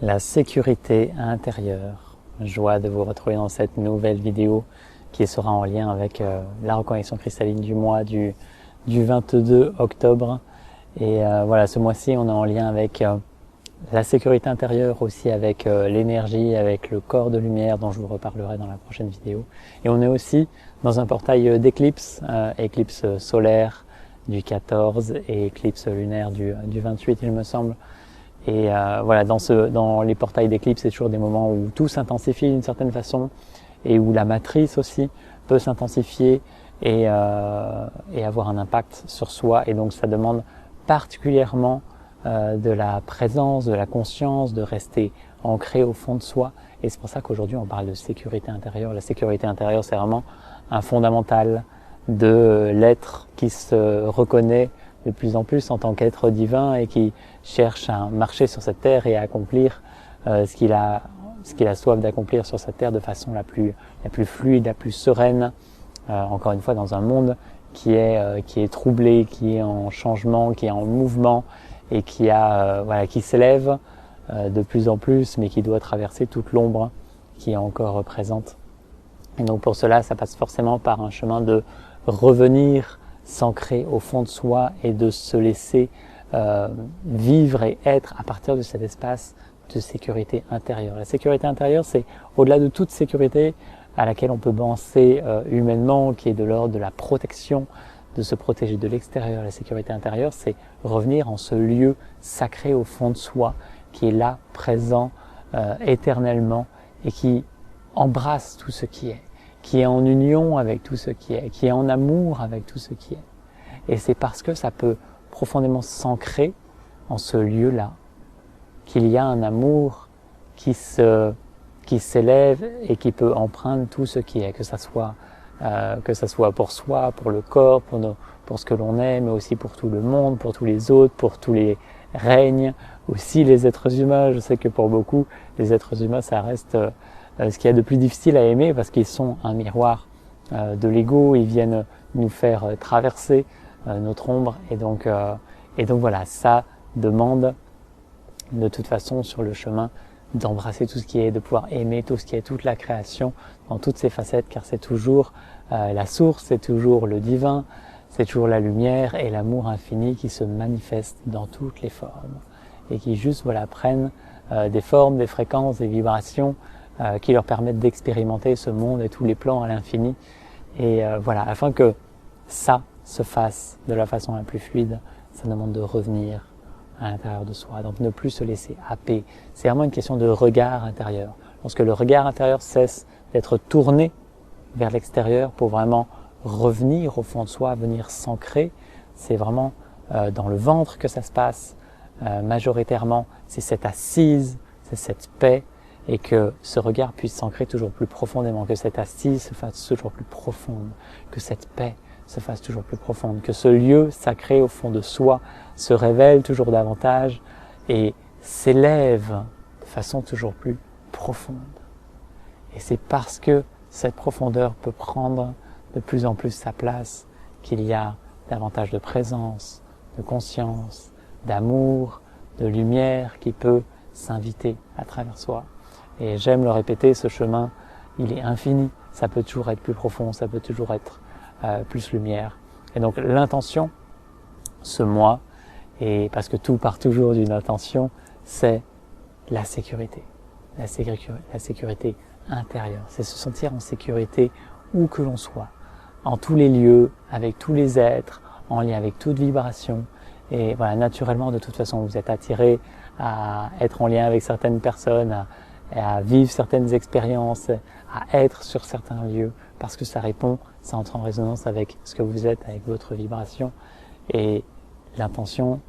La sécurité intérieure. Joie de vous retrouver dans cette nouvelle vidéo qui sera en lien avec la reconnexion cristalline du mois du 22 octobre. Et voilà, ce mois-ci, on est en lien avec la sécurité intérieure, aussi avec l'énergie, avec le corps de lumière dont je vous reparlerai dans la prochaine vidéo. Et on est aussi dans un portail d'éclipse, éclipse solaire du 14 et éclipse lunaire du 28, il me semble. Et voilà, dans les portails d'éclipse, c'est toujours des moments où tout s'intensifie d'une certaine façon et où la matrice aussi peut s'intensifier et avoir un impact sur soi. Et donc ça demande particulièrement de la présence, de la conscience, de rester ancré au fond de soi. Et c'est pour ça qu'aujourd'hui on parle de sécurité intérieure. La sécurité intérieure, c'est vraiment un fondamental de l'être qui se reconnaît de plus en plus en tant qu'être divin et qui cherche à marcher sur cette terre et à accomplir ce qu'il a soif d'accomplir sur cette terre de façon la plus fluide, la plus sereine. Encore une fois, dans un monde qui est troublé, qui est en changement, qui est en mouvement et qui s'élève de plus en plus, mais qui doit traverser toute l'ombre qui est encore présente. Et donc pour cela, ça passe forcément par un chemin de revenir s'ancrer au fond de soi et de se laisser vivre et être à partir de cet espace de sécurité intérieure. La sécurité intérieure, c'est au-delà de toute sécurité à laquelle on peut penser humainement, qui est de l'ordre de la protection, de se protéger de l'extérieur. La sécurité intérieure, c'est revenir en ce lieu sacré au fond de soi, qui est là, présent éternellement et qui embrasse tout ce qui est en union avec tout ce qui est en amour avec tout ce qui est. Et c'est parce que ça peut profondément s'ancrer en ce lieu-là qu'il y a un amour qui s'élève et qui peut empreindre tout ce qui est, que ça soit pour soi, pour le corps, pour ce que l'on est, mais aussi pour tout le monde, pour tous les autres, pour tous les règnes, aussi les êtres humains. Je sais que pour beaucoup, les êtres humains, ça reste ce qu'il y a de plus difficile à aimer parce qu'ils sont un miroir de l'ego, ils viennent nous faire traverser notre ombre et donc voilà, ça demande de toute façon sur le chemin d'embrasser tout ce qui est, de pouvoir aimer tout ce qui est, toute la création dans toutes ses facettes, car c'est toujours la source, c'est toujours le divin, c'est toujours la lumière et l'amour infini qui se manifeste dans toutes les formes et qui juste prennent des formes, des fréquences, des vibrations qui leur permettent d'expérimenter ce monde et tous les plans à l'infini. Et afin que ça se fasse de la façon la plus fluide, ça demande de revenir à l'intérieur de soi, donc ne plus se laisser happer. C'est vraiment une question de regard intérieur. Lorsque le regard intérieur cesse d'être tourné vers l'extérieur pour vraiment revenir au fond de soi, venir s'ancrer, c'est vraiment dans le ventre que ça se passe, majoritairement, c'est cette assise, c'est cette paix, et que ce regard puisse s'ancrer toujours plus profondément, que cette assise se fasse toujours plus profonde, que cette paix se fasse toujours plus profonde, que ce lieu sacré au fond de soi se révèle toujours davantage et s'élève de façon toujours plus profonde. Et c'est parce que cette profondeur peut prendre de plus en plus sa place qu'il y a davantage de présence, de conscience, d'amour, de lumière qui peut s'inviter à travers soi. Et j'aime le répéter, ce chemin, il est infini. Ça peut toujours être plus profond, ça peut toujours être plus lumière. Et donc l'intention, ce mois, et parce que tout part toujours d'une intention, c'est la sécurité. La sécurité intérieure. C'est se sentir en sécurité où que l'on soit, en tous les lieux, avec tous les êtres, en lien avec toute vibration. Et voilà, naturellement, de toute façon, vous êtes attiré à être en lien avec certaines personnes, à vivre certaines expériences, à être sur certains lieux, parce que ça entre en résonance avec ce que vous êtes, avec votre vibration. Et l'intention,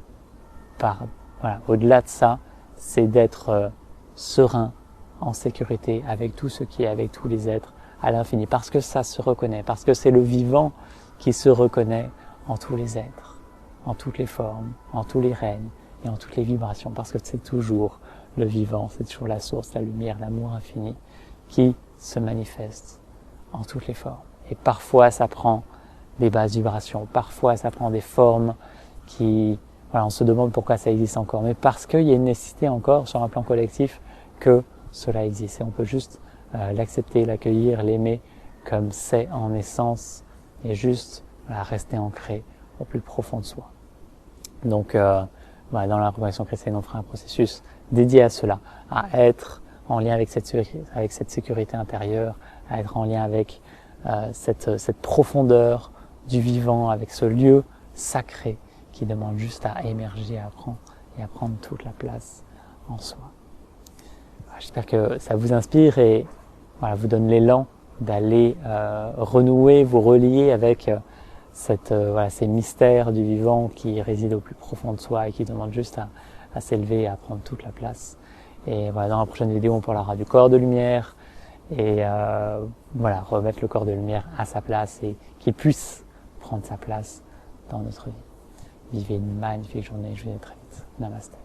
au-delà de ça, c'est d'être serein, en sécurité, avec tout ce qui est, avec tous les êtres, à l'infini, parce que ça se reconnaît, parce que c'est le vivant qui se reconnaît en tous les êtres, en toutes les formes, en tous les règnes et en toutes les vibrations, parce que c'est toujours le vivant, c'est toujours la source, la lumière, l'amour infini qui se manifeste en toutes les formes. Et parfois ça prend des basses vibrations, parfois ça prend des formes qui voilà, on se demande pourquoi ça existe encore, mais parce qu'il y a une nécessité encore sur un plan collectif que cela existe. Et on peut juste l'accepter, l'accueillir, l'aimer comme c'est en essence et juste voilà, rester ancré au plus profond de soi. Donc, voilà, dans la reconversion chrétienne, on fera un processus dédié à cela, à être en lien avec cette sécurité intérieure, à être en lien avec cette profondeur du vivant, avec ce lieu sacré qui demande juste à émerger, à prendre toute la place en soi. Voilà, j'espère que ça vous inspire et voilà, vous donne l'élan d'aller renouer, vous relier avec voilà, ces mystères du vivant qui résident au plus profond de soi et qui demandent juste à s'élever et à prendre toute la place. Et voilà, dans la prochaine vidéo, on parlera du corps de lumière et voilà, remettre le corps de lumière à sa place et qu'il puisse prendre sa place dans notre vie. Vivez une magnifique journée, je vous dis à très vite. Namasté.